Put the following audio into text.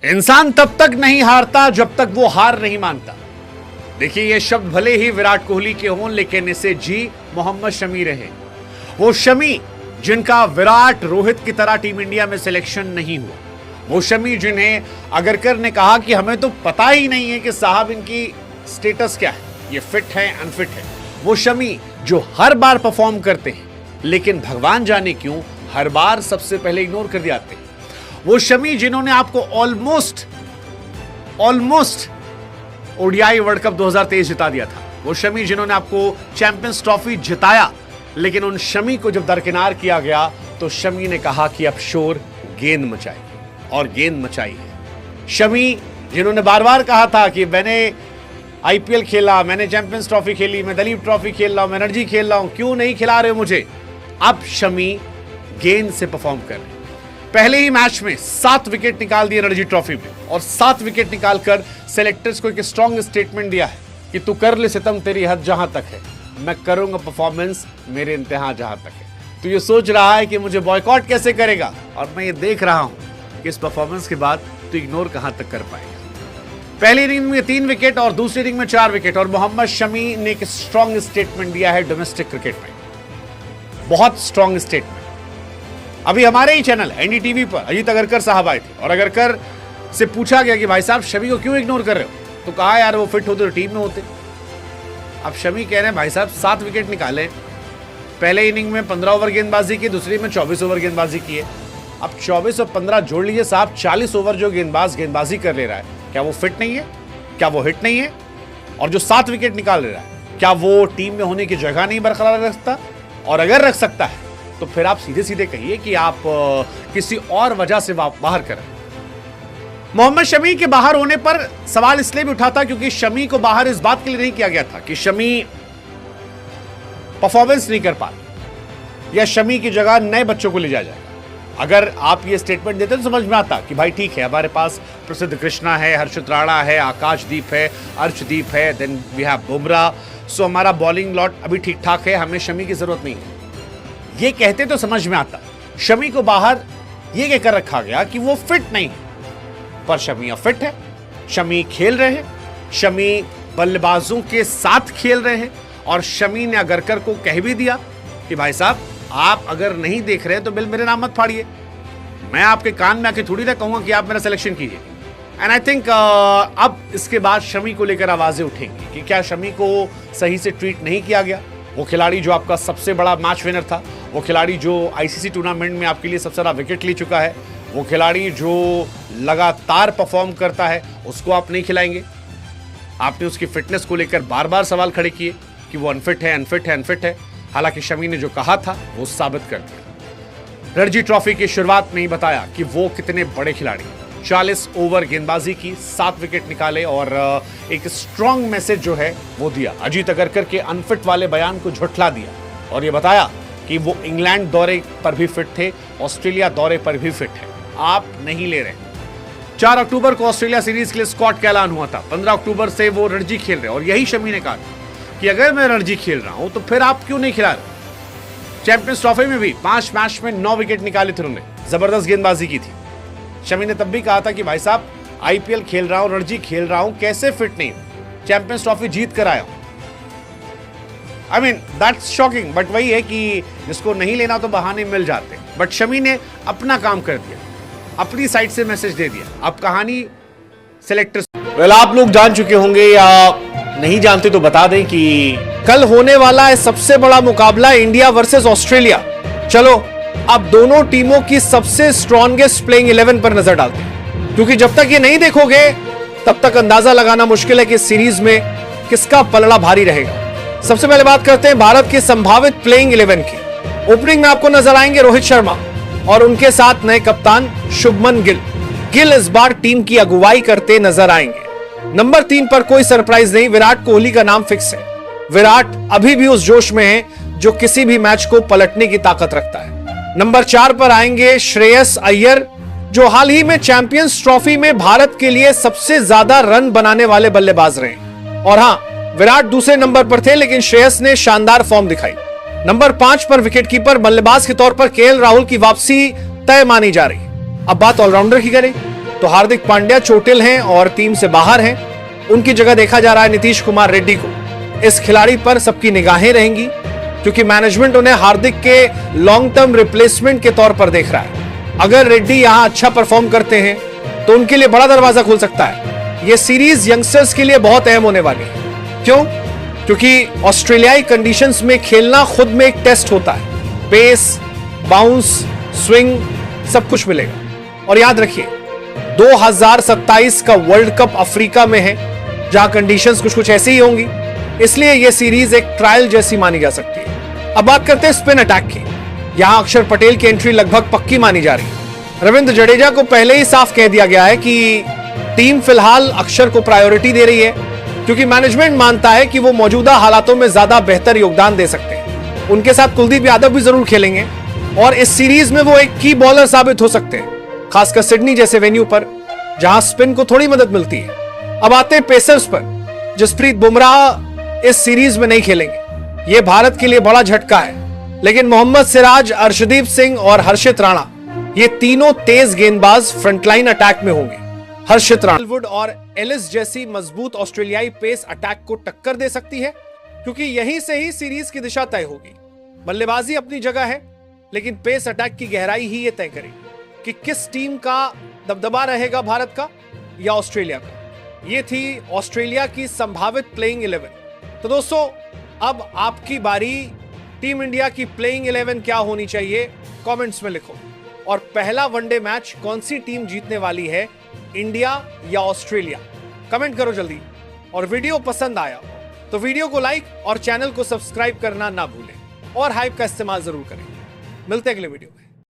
इंसान तब तक नहीं हारता जब तक वो हार नहीं मानता। देखिए, ये शब्द भले ही विराट कोहली के हों, लेकिन इसे जी मोहम्मद शमी रहे। वो शमी जिनका विराट रोहित की तरह टीम इंडिया में सिलेक्शन नहीं हुआ। वो शमी जिन्हें अगरकर ने कहा कि हमें तो पता ही नहीं है कि साहब इनकी स्टेटस क्या है, ये फिट है अनफिट है। वो शमी जो हर बार परफॉर्म करते हैं, लेकिन भगवान जाने क्यों हर बार सबसे पहले इग्नोर कर जाते हैं। वो शमी जिन्होंने आपको ऑलमोस्ट ओडीआई वर्ल्ड कप 2023 जिता दिया था। वो शमी जिन्होंने आपको चैंपियंस ट्रॉफी जिताया, लेकिन उन शमी को जब दरकिनार किया गया तो शमी ने कहा कि अब शोर गेंद मचाइए, और गेंद मचाई है। शमी जिन्होंने बार बार कहा था कि मैंने आईपीएल खेला, मैंने चैंपियंस ट्रॉफी खेली, मैं दलीप ट्रॉफी खेल रहा हूं, मैं रणजी खेल रहा हूं, क्यों नहीं खिला रहे हो मुझे। अब शमी गेंद से परफॉर्म कर रहे हैं। पहले ही मैच में 7 विकेट निकाल दिए रणजी ट्रॉफी में, और 7 विकेट निकालकर सेलेक्टर्स को एक स्ट्रॉन्ग स्टेटमेंट दिया है कि तू कर ले सितम, तेरी हद जहां तक है, मैं करूंगा परफॉर्मेंस मेरे इंतहा जहां तक है। तो ये सोच रहा है कि मुझे बॉयकॉट कैसे करेगा, और मैं ये देख रहा हूं कि इस परफॉर्मेंस के बाद तो इग्नोर कहां तक कर पाएगा। पहली इनिंग में 3 विकेट और दूसरी इनिंग में 4 विकेट, और मोहम्मद शमी ने एक स्ट्रॉन्ग स्टेटमेंट दिया है डोमेस्टिक क्रिकेट में, बहुत स्ट्रॉन्ग स्टेटमेंट। अभी हमारे ही चैनल एनडीटीवी पर अजीत अगरकर साहब आए थे, और अगरकर से पूछा गया कि भाई साहब शमी को क्यों इग्नोर कर रहे हो, तो कहा यार वो फिट होते तो टीम में होते। अब शमी कह रहे हैं भाई साहब 7 विकेट निकाले, पहले इनिंग में 15 ओवर गेंदबाजी की, दूसरी में 24 ओवर गेंदबाजी की है। अब 24 और 15 जोड़ लीजिए साहब, 40 ओवर जो गेंदबाजी कर ले रहा है, क्या वो फिट नहीं है, क्या वो हिट नहीं है? और जो 7 विकेट निकाल रहा है, क्या वो टीम में होने की जगह नहीं बरकरार रख सकता? और अगर रख सकता है तो फिर आप सीधे सीधे कहिए कि आप किसी और वजह से बाहर करें। मोहम्मद शमी के बाहर होने पर सवाल इसलिए भी उठा था क्योंकि शमी को बाहर इस बात के लिए नहीं किया गया था कि शमी परफॉर्मेंस नहीं कर पा रहे, या शमी की जगह नए बच्चों को ले जाया जाएगा। अगर आप ये स्टेटमेंट देते तो समझ में आता कि भाई ठीक है, हमारे पास प्रसिद्ध कृष्णा है, हर्षित राणा है, आकाशदीप है, अर्शदीप है, देन वी हैव बुमराह, सो हमारा बॉलिंग लॉट अभी ठीक ठाक है, हमें शमी की जरूरत नहीं है। ये कहते तो समझ में आता। शमी को बाहर ये कहकर रखा गया कि वो फिट नहीं है, पर शमी अब फिट है, शमी खेल रहे हैं, शमी बल्लेबाजों के साथ खेल रहे हैं, और शमी ने अगरकर को कह भी दिया कि भाई साहब आप अगर नहीं देख रहे तो बिल मेरे नाम मत फाड़िए, मैं आपके कान में आके थोड़ी ना कहूंगा कि आप मेरा सिलेक्शन कीजिए। एंड आई थिंक अब इसके बाद शमी को लेकर आवाजें उठेंगी कि क्या शमी को सही से ट्रीट नहीं किया गया। वो खिलाड़ी जो आपका सबसे बड़ा मैच विनर था, वो खिलाड़ी जो आईसीसी टूर्नामेंट में आपके लिए सबसे ज़्यादा विकेट ले चुका है, वो खिलाड़ी जो लगातार परफॉर्म करता है, उसको आप नहीं खिलाएंगे। आपने उसकी फिटनेस को लेकर बार बार सवाल खड़े किए कि वो अनफिट है। हालांकि शमी ने जो कहा था वो साबित कर दिया। रणजी ट्रॉफी की शुरुआत में ही बताया कि वो कितने बड़े खिलाड़ी हैं। 40 ओवर गेंदबाजी की, 7 विकेट निकाले, और एक स्ट्रॉन्ग मैसेज जो है वो दिया। अजीत अगरकर के अनफिट वाले बयान को झुठला दिया, और ये बताया कि वो इंग्लैंड दौरे पर भी फिट थे, ऑस्ट्रेलिया दौरे पर भी फिट है, आप नहीं ले रहे। 4 अक्टूबर को ऑस्ट्रेलिया सीरीज के लिए स्क्वाड का ऐलान हुआ था, 15 अक्टूबर से वो रणजी खेल रहे, और यही शमी ने कहा कि अगर मैं रणजी खेल रहा हूं तो फिर आप क्यों नहीं खिला रहे। चैंपियंस ट्रॉफी में भी 5 मैच में 9 विकेट निकाले थे उन्होंने, जबरदस्त गेंदबाजी की थी। शमी ने तब भी कहा था कि भाई साहब आईपीएल खेल रहा हूं, रणजी खेल रहा हूं, कैसे फिट नहीं, चैंपियंस ट्रॉफी जीत कर आया हूं। I mean that's shocking, but वही है कि जिसको नहीं लेना तो बहाने मिल जाते। बट शमी ने अपना काम कर दिया, अपनी साइड से मैसेज दे दिया। अब कहानी सेलेक्टर्स, वेल आप लोग जान चुके होंगे या नहीं जानते तो बता दें कि कल होने वाला है सबसे बड़ा मुकाबला इंडिया वर्सेस ऑस्ट्रेलिया। चलो अब दोनों टीमों की सबसे स्ट्रॉन्गेस्ट प्लेइंग 11 पर नजर डालते हैं, क्योंकि जब तक ये नहीं देखोगे तब तक अंदाजा लगाना मुश्किल है कि सीरीज में किसका पलड़ा भारी रहेगा। सबसे पहले बात करते हैं भारत की संभावित प्लेइंग 11 की। ओपनिंग में आपको नजर आएंगे रोहित शर्मा, और उनके साथ नए कप्तान शुभमन गिल। गिल इस बार टीम की अगुवाई करते नजर आएंगे। नंबर 3 पर कोई सरप्राइज नहीं, विराट कोहली का नाम फिक्स है। विराट अभी भी उस जोश में है जो किसी भी मैच को पलटने की ताकत रखता है। नंबर 4 पर आएंगे श्रेयस अय्यर, जो हाल ही में चैंपियंस ट्रॉफी में भारत के लिए सबसे ज्यादा रन बनाने वाले बल्लेबाज रहे। और हां, विराट दूसरे नंबर पर थे, लेकिन श्रेयस ने शानदार फॉर्म दिखाई। नंबर 5 पर विकेटकीपर बल्लेबाज के तौर पर केएल राहुल की वापसी तय मानी जा रही। अब बात ऑलराउंडर की करें तो हार्दिक पांड्या चोटिल हैं और टीम से बाहर हैं। उनकी जगह देखा जा रहा है नीतीश कुमार रेड्डी को। इस खिलाड़ी पर सबकी निगाहें रहेंगी क्योंकि मैनेजमेंट उन्हें हार्दिक के लॉन्ग टर्म रिप्लेसमेंट के तौर पर देख रहा है। अगर रेड्डी यहां अच्छा परफॉर्म करते हैं तो उनके लिए बड़ा दरवाजा खुल सकता है। यह सीरीज यंगस्टर्स के लिए बहुत अहम होने वाली है। क्यों? क्योंकि ऑस्ट्रेलियाई कंडीशंस में खेलना खुद में एक टेस्ट होता है। पेस, बाउंस, स्विंग सब कुछ मिलेगा। और याद रखिए 2027 का वर्ल्ड कप अफ्रीका में है जहां कंडीशंस कुछ ऐसी ही होंगी, इसलिए यह सीरीज एक ट्रायल जैसी मानी जा सकती है। अब बात करते हैं स्पिन अटैक की। यहां अक्षर पटेल की एंट्री लगभग पक्की मानी जा रही है। रविंद्र जडेजा को पहले ही साफ कह दिया गया है कि टीम फिलहाल अक्षर को प्रायोरिटी दे रही है क्योंकि मैनेजमेंट मानता है कि वो मौजूदा हालातों में ज्यादा बेहतर योगदान दे सकते हैं। उनके साथ कुलदीप यादव भी जरूर खेलेंगे और इस सीरीज में वो एक की बॉलर साबित हो सकते हैं, खासकर सिडनी जैसे वेन्यू पर जहां स्पिन को थोड़ी मदद मिलती है। अब आते हैं पेसर्स पर। जसप्रीत बुमराह इस सीरीज में नहीं खेलेंगे, यह भारत के लिए बड़ा झटका है। लेकिन मोहम्मद सिराज, अर्शदीप सिंह और हर्षित राणा ये तीनों तेज गेंदबाज फ्रंटलाइन अटैक में होंगे। हर्षित राणा वुड और एलिस जैसी मजबूत ऑस्ट्रेलियाई पेस अटैक को टक्कर दे सकती है क्योंकि यहीं से ही सीरीज की दिशा तय होगी। बल्लेबाजी अपनी जगह है लेकिन पेस अटैक की गहराई ही ये तय करेगी कि किस टीम का दबदबा रहेगा, भारत का या ऑस्ट्रेलिया का। ये थी ऑस्ट्रेलिया की संभावित प्लेइंग 11। तो दोस्तों अब आपकी बारी। टीम इंडिया की प्लेइंग 11 क्या होनी चाहिए कमेंट्स में लिखो। और पहला वनडे मैच कौन सी टीम जीतने वाली है, इंडिया या ऑस्ट्रेलिया? कमेंट करो जल्दी। और वीडियो पसंद आया तो वीडियो को लाइक और चैनल को सब्सक्राइब करना ना भूलें और हाइप का इस्तेमाल जरूर करें। मिलते हैं अगले वीडियो में।